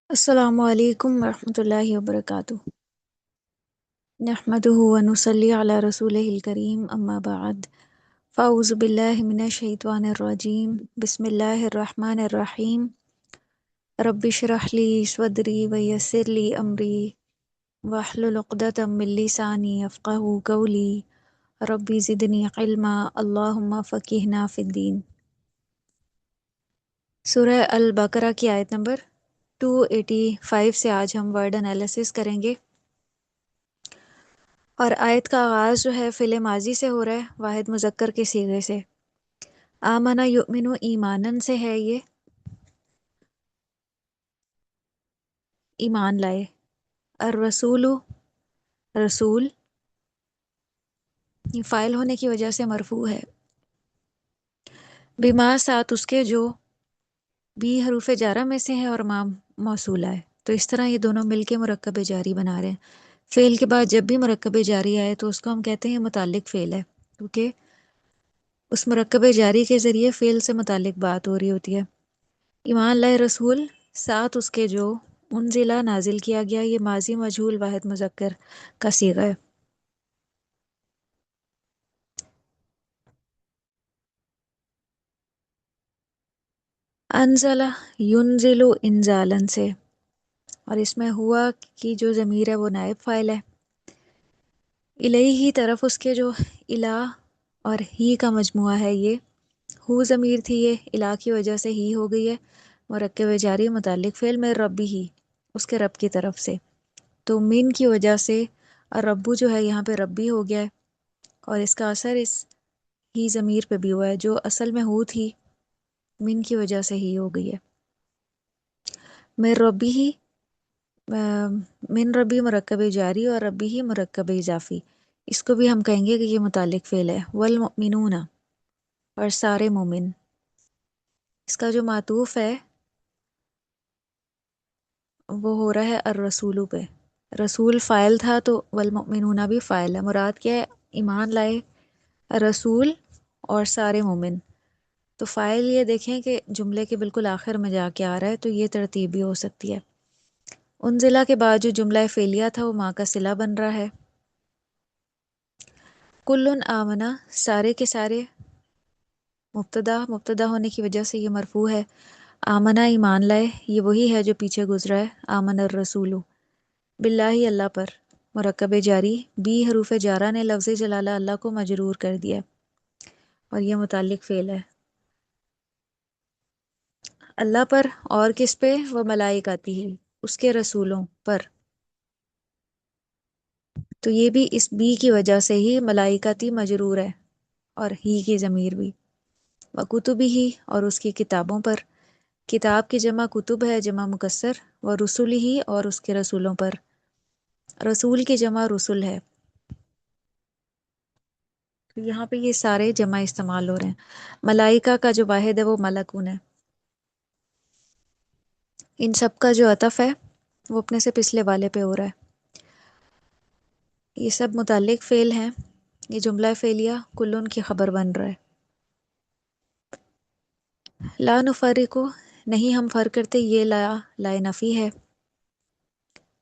السلام علیکم ورحمۃ اللہ وبرکاتہ۔ نحمده ونصلی علی رسولہ الکریم، اما بعد، فاعوذ باللہ من الشیطان الرجیم، بسم اللہ الرحمن الرحیم۔ رب اشرح لی صدری ویسر لی امری واحلل عقدۃ من لسانی یفقہوا قولی، رب زدنی علما، اللہم فقہنا فی الدین۔ سورہ البقرہ کی آیت نمبر 285 سے آج ہم ورڈ انالیسس کریں گے، اور آیت کا آغاز جو ہے فعل ماضی سے ہو رہا ہے، واحد مذکر کے صیغے سے۔ آمنہ یؤمنو ایمانن سے ہے، یہ ایمان لائے۔ الرسول، رسول، یہ فاعل ہونے کی وجہ سے مرفوع ہے۔ بما، ساتھ اس کے جو، بھی حروف جارہ میں سے ہے اور ما موصولہ ہے، تو اس طرح یہ دونوں مل کے مرکب جاری بنا رہے ہیں۔ فعل کے بعد جب بھی مرکب جاری آئے تو اس کو ہم کہتے ہیں متعلق فعل ہے، کیونکہ اس مرکب جاری کے ذریعے فعل سے متعلق بات ہو رہی ہوتی ہے۔ ایمان لائے رسول، ساتھ اس کے جو، انزلہ نازل کیا گیا، یہ ماضی مجہول واحد مذکر کا صیغہ ہے۔ انزلہ ینزل انزالن سے، اور اس میں ہوا کی جو ضمیر ہے وہ نائب فاعل ہے۔ الیہ، طرف اس کے جو، الہ اور ہی کا مجموعہ ہے، یہ ہو ضمیر تھی، یہ الہ کی وجہ سے ہی ہو گئی ہے، مرکب جاری متعلق فعل میں ربی ہی، اس کے رب کی طرف سے، تو من کی وجہ سے اور ربو جو ہے یہاں پہ ربی ہو گیا ہے، اور اس کا اثر اس ہی ضمیر پہ بھی ہوا ہے، جو اصل میں ہو تھی، من کی وجہ سے ہی ہو گئی ہے۔ میں ربی ہی، من ربی مرکب جاری اور ربی ہی مرکب اضافی، اس کو بھی ہم کہیں گے کہ یہ متعلق فعل ہے۔ والمؤمنون، اور سارے مومن، اس کا جو معطوف ہے وہ ہو رہا ہے الرسول پہ، رسول فاعل تھا تو والمؤمنون بھی فاعل ہے۔ مراد کیا ہے؟ ایمان لائے رسول اور سارے مومن، تو فاعل یہ دیکھیں کہ جملے کے بالکل آخر میں جا کے آ رہا ہے، تو یہ ترتیب بھی ہو سکتی ہے۔ انزلہ کے بعد جو جملہ فعلیہ تھا وہ ماں کا صلہ بن رہا ہے۔ کلن آمنہ، سارے کے سارے، مبتدا ہونے کی وجہ سے یہ مرفوع ہے۔ آمنہ ایمان لائے، یہ وہی ہے جو پیچھے گزرا ہے، آمن الرسول، باللہ اللہ پر، مرکب جاری، بی حروف جارہ نے لفظ جلالہ اللہ کو مجرور کر دیا، اور یہ متعلق فعل ہے۔ اللہ پر، اور کس پہ؟ وہ ملائکاتی ہے، اس کے رسولوں پر، تو یہ بھی اس بی کی وجہ سے ہی ملائکاتی مجرور ہے، اور ہی کی ضمیر بھی، وکتبی ہی، اور اس کی کتابوں پر، کتاب کی جمع کتب ہے، جمع مکسر، و رسولی ہی، اور اس کے رسولوں پر، رسول کی جمع رسول ہے، تو یہاں پہ یہ سارے جمع استعمال ہو رہے ہیں۔ ملائکہ کا جو واحد ہے وہ ملکون ہے۔ ان سب کا جو عطف ہے وہ اپنے سے پچھلے والے پہ ہو رہا ہے۔ یہ سب متعلق فعل ہیں، یہ جملہ فعلیہ کلن کی خبر بن رہا ہے۔ لا نفرق، نہیں ہم فرق کرتے، یہ لا نفی ہے،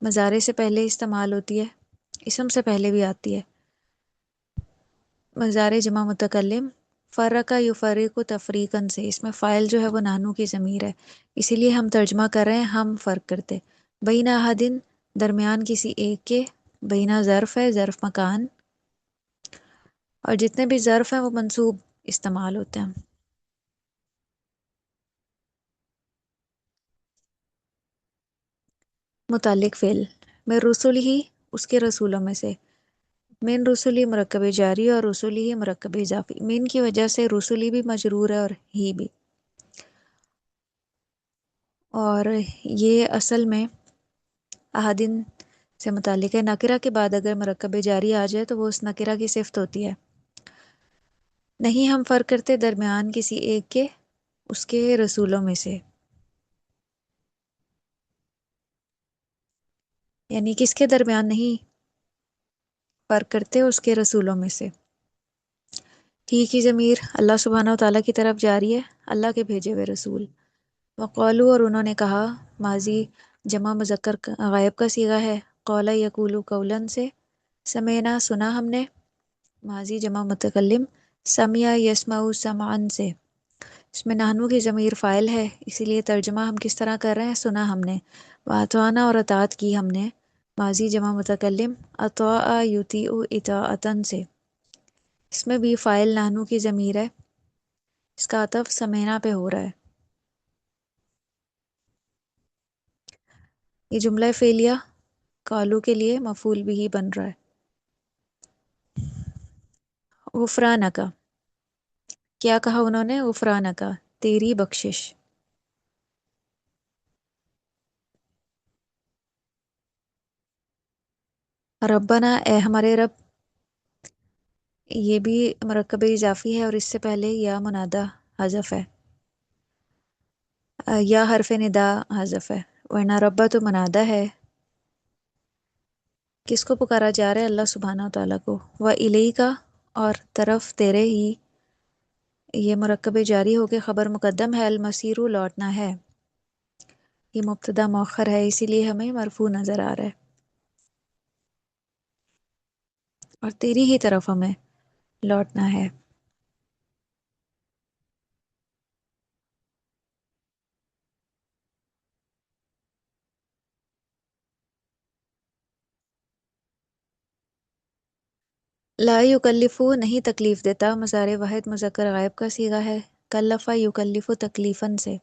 مضارع سے پہلے استعمال ہوتی ہے، اسم سے پہلے بھی آتی ہے۔ مضارع جمع متکلم، فرقہ یفرق تفریقاً سے، اس میں فاعل جو ہے وہ نحنو کی ضمیر ہے، اسی لیے ہم ترجمہ کر رہے ہیں ہم فرق کرتے۔ بین احدن، درمیان کسی ایک کے، بینہ ظرف ہے، ظرف مکان، اور جتنے بھی ظرف ہیں وہ منصوب استعمال ہوتے ہیں۔ متعلق فعل، میں رسول ہی، اس کے رسولوں میں سے، من رسولی مرکب جاری اور رسولی ہی مرکب اضافی، من کی وجہ سے رسولی بھی مجرور ہے اور ہی بھی، اور یہ اصل میں احدن سے متعلق ہے۔ نکرہ کے بعد اگر مرکب جاری آ جائے تو وہ اس نکرہ کی صفت ہوتی ہے۔ نہیں ہم فرق کرتے درمیان کسی ایک کے، اس کے رسولوں میں سے، یعنی کس کے درمیان نہیں فرق کرتے؟ اس کے رسولوں میں سے۔ ہی کی ضمیر اللہ سبحانہ و تعالیٰ کی طرف جاری ہے، اللہ کے بھیجے ہوئے رسول۔ وقالو، اور انہوں نے کہا، ماضی जमा मुज़क्कर गायब का सीगा है कौला यकूलु कौलन से। समेना सुना हमने, माजी जमा मुतकल्लिम समिया यस्माउ समअन से। इसमें नाहनु की ज़मीर फ़ाइल है, इसीलिए तर्जमा हम किस तरह कर रहे हैं, सुना हमने। वातवाना और अतात की हमने, माजी जमा मुतकल्लिम अतवा युतिउ इताअतन से। इसमें भी फ़ाइल नाहनु की ज़मीर है, इसका अतफ समेना पे हो रहा है। ये जुमला फ़ेलिया कालू के लिए मफूल भी ही बन रहा है। उफ़राना का, क्या कहा उन्होंने, उफ़राना का तेरी बख्शिश। रब्बना ए हमारे रब, ये भी मरकब इजाफी है और इससे पहले या मुनादा हज़फ है। या हरफ निदा हज़फ है, वरना रब्बा तो मुनादा है। किसको पुकारा जा रहा है, अल्लाह सुब्हाना व तआला को। व इलई का, और तरफ तेरे ही, ये मरकब जारी होकर ख़बर मुकद्दम है। अलमसीरु लौटना है, ये मुब्तदा मौखर है, इसीलिए हमें मरफू नज़र आ रहा है। और तेरी ही तरफ हमें लौटना है। ला युकल्लिफु नहीं तकलीफ देता, मज़ारे वाहिद मुज़क्कर गायब का सीगा है कल्लफ़ा युकल्लिफु तकलीफ़न से।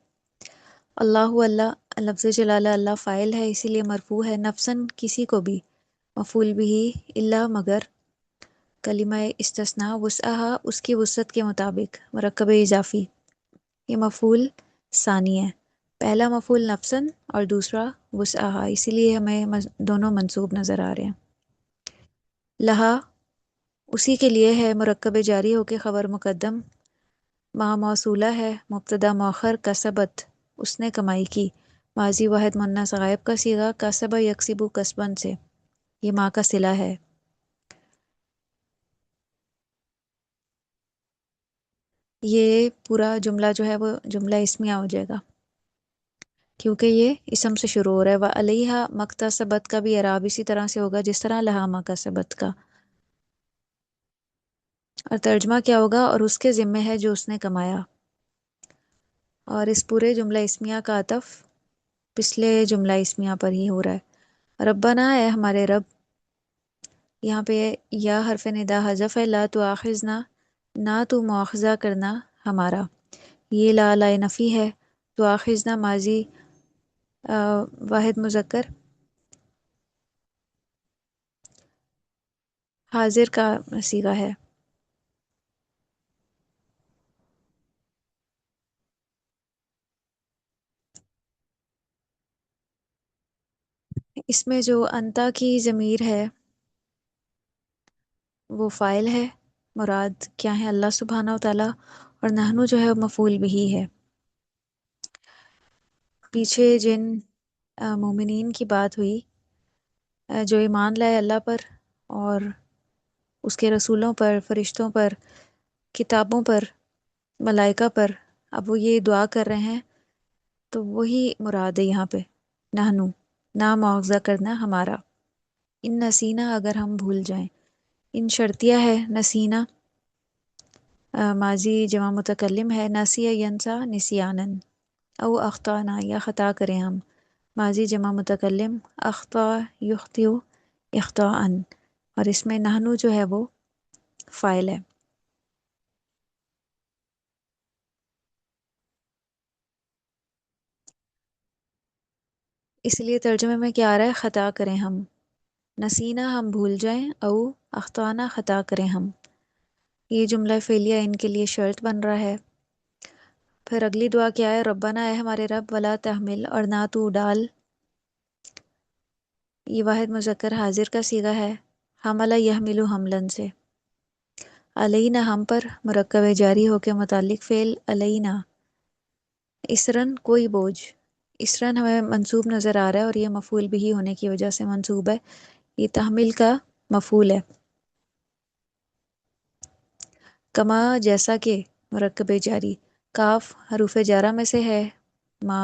अल्लाहु अल्लाह लफ्ज़ जलाला अल्लाह फ़ाइल है, इसीलिए मरफू है। नफ्सन किसी को भी, मफूल बिही, इल्ला मगर, कलिमा इस्तिस्ना, वुसअहा उसकी वुसअत के मुताबिक, मरकब इजाफ़ी, ये मफूल सानी है। पहला मफूल नफ्सन और दूसरा वुसअहा, इसीलिए हमें दोनों मंसूब नज़र आ रहे हैं। लहा उसी के लिए है, मरकब जारी होकर ख़बर मुकद्दम, मा मौसूला है, मुब्तदा मौखर, कसबत उसने कमाई की, माजी वाहिद मुन्नस गायब का सीगा कसब यकसिबु कसबन से, ये माँ का सिला है। ये पूरा जुमला जो है वो जुमला इस्मिया हो जाएगा, क्योंकि ये इसम से शुरू हो रहा है। व अलैहा मक्तसबत का भी एराब इसी तरह से होगा जिस तरह लहा मकसबत का। और तर्जमा क्या होगा, और उसके ज़िम्मे है जो उसने कमाया। और इस पूरे जुमला इस्मिया का अतफ पिछले जुमला इस्मिया पर ही हो रहा है। रब्बना है हमारे रब, यहाँ पे या हरफ निदा हज़फ है। ला तो आखिजना, ना तो मुआखज़ा करना हमारा, ये ला ला नफ़ी है। तो आखिजना माजी वाहिद मुज़क्कर हाजिर का सीगा है। इसमें जो अंता की ज़मीर है वो फ़ाइल है, मुराद क्या है, अल्लाह सुब्हाना व तआला। और नहनु जो है मफूल बिही है। पीछे जिन मोमिनीन की बात हुई, जो ईमान लाए अल्लाह पर और उसके रसूलों पर, फरिश्तों पर, किताबों पर, मलाइका पर, अब वो ये दुआ कर रहे हैं, तो वही मुराद है यहाँ पे। नहनु ना मुआवजा करना हमारा, इन नसीना अगर हम भूल जाएं। इन शर्तिया है, नसीना माजी जमा मुतकल्लिम है, नसिया यंसा निसियानन, औ अख्ताना या ख़ता करें हम, माजी जमा मुतकल्लिम अख्ता युख्तिउ इख्ताअन। और इसमें नहनु जो है वो फ़ाइल है, इसलिए तर्जुमे में क्या आ रहा है, ख़ता करें हम, नसीना हम भूल जाएं, औ अख्ताना ख़ता करें हम। ये जुमला फ़ेलिया इनके लिए शर्त बन रहा है। फिर अगली दुआ क्या है, रब्बना है हमारे रब, वला तहमिल और ना तू डाल, ये वाहिद मुज़क्कर हाजिर का सीगा है, हमला यहमिलु हमलन से। अलैना हम पर, मुरक्कब जारी होकर मुतालिक फ़ेल अलैना, इसरन कोई बोझ। इसरन हमें मंसूब नज़र आ रहा है और ये मफूल भी होने की वजह से मंसूब है। ये तहमिल का मफूल है। कमा जैसा कि, मुरक्कब जारी, काफ हरूफ जारा में से है, मा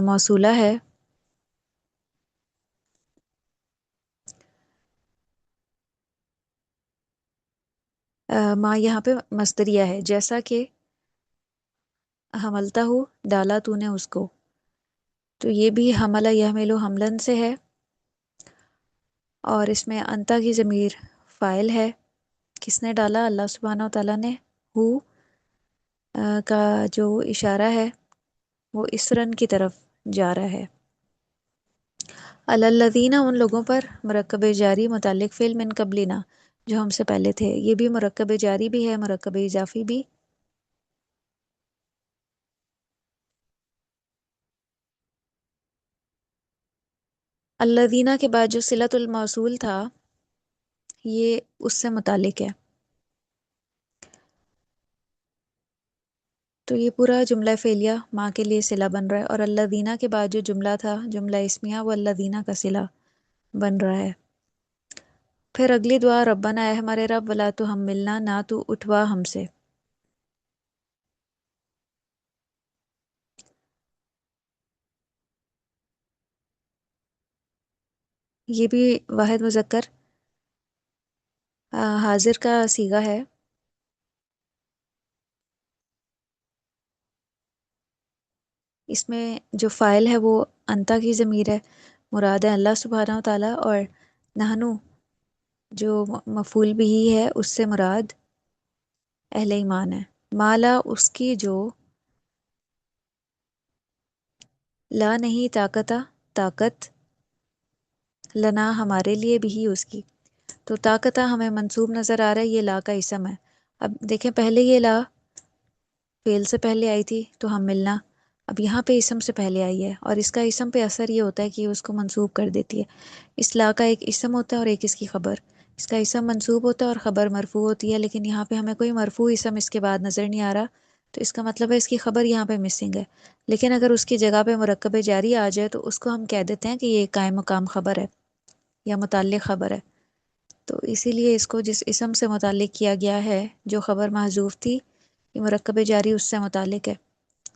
मौसूला है, माँ यहाँ पे मस्दरिया है, जैसा कि हमलता हूँ, डाला तूने उसको। तो ये भी हमला यहमिलु हमलन से है, और इसमें अंता की ज़मीर फ़ाइल है। किसने डाला? अल्लाह सुब्हानहू व तआला ने। हु का जो इशारा है वो इसरन की तरफ जा रहा है। अलल्लज़ीना उन लोगों पर, मुरक्कब जारी मुतालिक फ़िल मिन क़ब्लिना जो हमसे पहले थे। ये भी मुरक्कब जारी भी है, मुरक्कब इज़ाफ़ी भी। अल्लज़ीना के बाद जो सिलतुल मौसूल था ये उससे मुतालिक है। तो ये पूरा जुमला फ़ेलिया माँ के लिए सिला बन रहा है, और अल्लज़ीना के बाद जो जुमला था जुमला इस्मिया वो अल्लज़ीना का सिला बन रहा है। फिर अगली दुआ, रब्बना है हमारे रब, वला तो हम मिलना, ना तो उठवा हमसे। ये भी वाहिद मुज़क्कर हाजिर का सीगा है। इसमें जो फ़ाइल है वो अंता की ज़मीर है, मुराद है अल्लाह सुब्हानहू व तआला, और नहनु जो मफ़ूल बिही है उससे मुराद अहले ईमान है। माला उसकी जो, ला नहीं ताकता ताकत, लना हमारे लिए भी ही उसकी। तो ताकता हमें मंसूब नज़र आ रहा है, ये ला का इसम है। अब देखें, पहले ये ला फेल से पहले आई थी तो हम मिलना, अब यहाँ पे इसम से पहले आई है, और इसका इसम पे असर ये होता है कि उसको मंसूब कर देती है। इस ला का एक इसम होता है और एक इसकी ख़बर। इसका इसम मंसूब होता है और ख़बर मरफू होती है, लेकिन यहाँ पे हमें कोई मरफू इसम इसके बाद नज़र नहीं आ रहा, तो इसका मतलब है इसकी ख़बर यहाँ पे मिसिंग है। लेकिन अगर उसकी जगह पे मुरक्कब जारी आ जाए तो उसको हम कह देते हैं कि ये कायम मकाम ख़बर है या मुताल्लिक़ ख़बर है। तो इसीलिए इसको जिस इसम से मुताल्लिक़ किया गया है, जो ख़बर महजूफ़ थी, ये मुरक्कब जारी उससे मुताल्लिक़ है।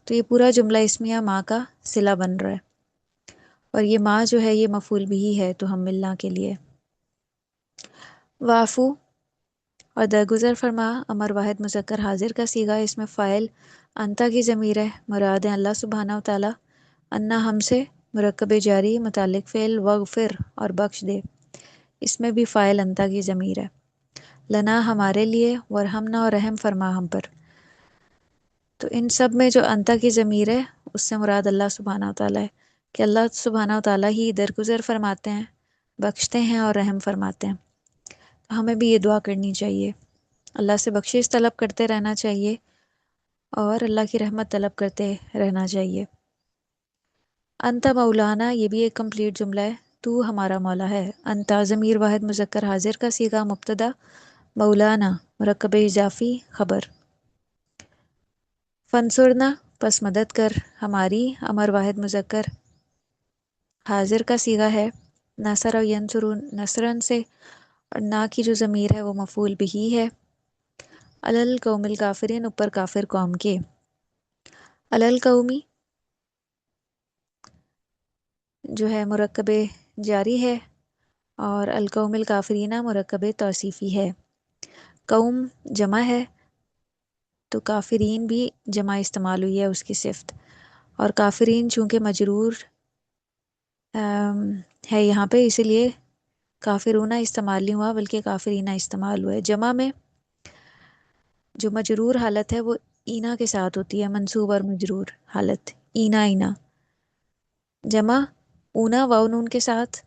तो ये पूरा जुमला इसमिया माँ का सिला बन रहा है, और ये माँ जो है ये मफूल भी है तो हम मिलना के लिए। वाफू और दरगुजर फरमा अमर वाहिद मुज़क्कर हाजिर का सीगा, इसमें फ़ाइल अंता की ज़मीर है, मुराद है अल्लाह सुब्हानहू व तआला। अन्ना हमसे, मुरक्कब जारी मुतालिक फ़ेल वग़फ़िर और बख्श दे, इसमें भी फ़ाइल अंता की ज़मीर है। लना हमारे लिए, वरहमना और रहम फरमा हम पर। तो इन सब में जो अंता की ज़मीर है उससे मुराद अल्लाह सुब्हानहू व तआला है, कि अल्लाह सुब्हानहू व तआला ही दरगुजर फरमाते हैं, बख्शते हैं और रहम फरमाते हैं। तो हमें भी ये दुआ करनी चाहिए, अल्लाह से बख्शिश तलब करते रहना चाहिए और अल्लाह की रहमत तलब करते रहना चाहिए। अंता मौलाना, ये भी एक कंप्लीट जुमला है, तू हमारा मौला है। अंता ज़मीर वाहिद मुज़क्कर हाजिर का सीगा, मुब्तदा, मौलाना मुरक्कब इजाफ़ी ख़बर। फंसुरना पस मदद कर हमारी, अमर वाहिद मुज़क्कर हाजिर का सीगा है, नसर और यंसुरु नसरन से, और ना की जो ज़मीर है वो मफ़ूल बिही है। अलल कौमिल काफिरीन, ऊपर काफिर कौम के। अलल कौमी जो है मुरक्कब जारी है, और अल कौमिल काफिरीना मुरक्कब तौसीफ़ी है। कौम जमा है तो काफिरीन भी जमा इस्तेमाल हुई है उसकी सिफ्त, और काफिरीन चूँकि मजरूर है यहाँ पे, इसीलिए काफिरूना इस्तेमाल नहीं हुआ बल्कि काफिरीना इस्तेमाल हुआ है। जमा में जो मजरूर हालत है वो ईना के साथ होती है, मंसूब और मजरूर हालत ईना ईना। जमा ऊना वाव नून के साथ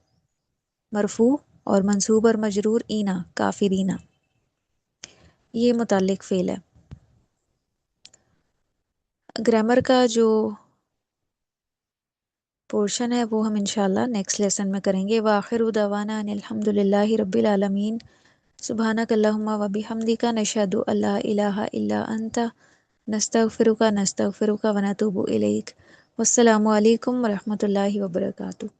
मरफू, और मंसूब और मजरूर ईना काफिरीना। ये मुताल्लिक फ़ेल है। ग्रामर का जो पोर्शन है वो हम इंशाल्लाह नेक्स्ट लेसन में करेंगे। व आखिरु दवाना अनिल हम्दुलिल्लाहि रब्बिल आलमीन। सुब्हानक अल्लाहुम्मा व बिहम्दिका नशहदु अल्ला इलाहा इल्ला अंता नस्तगफिरुका व नतूबु इलैक। वस्सलामु अलैकुम व रहमतुल्लाहि व बरकातुहू।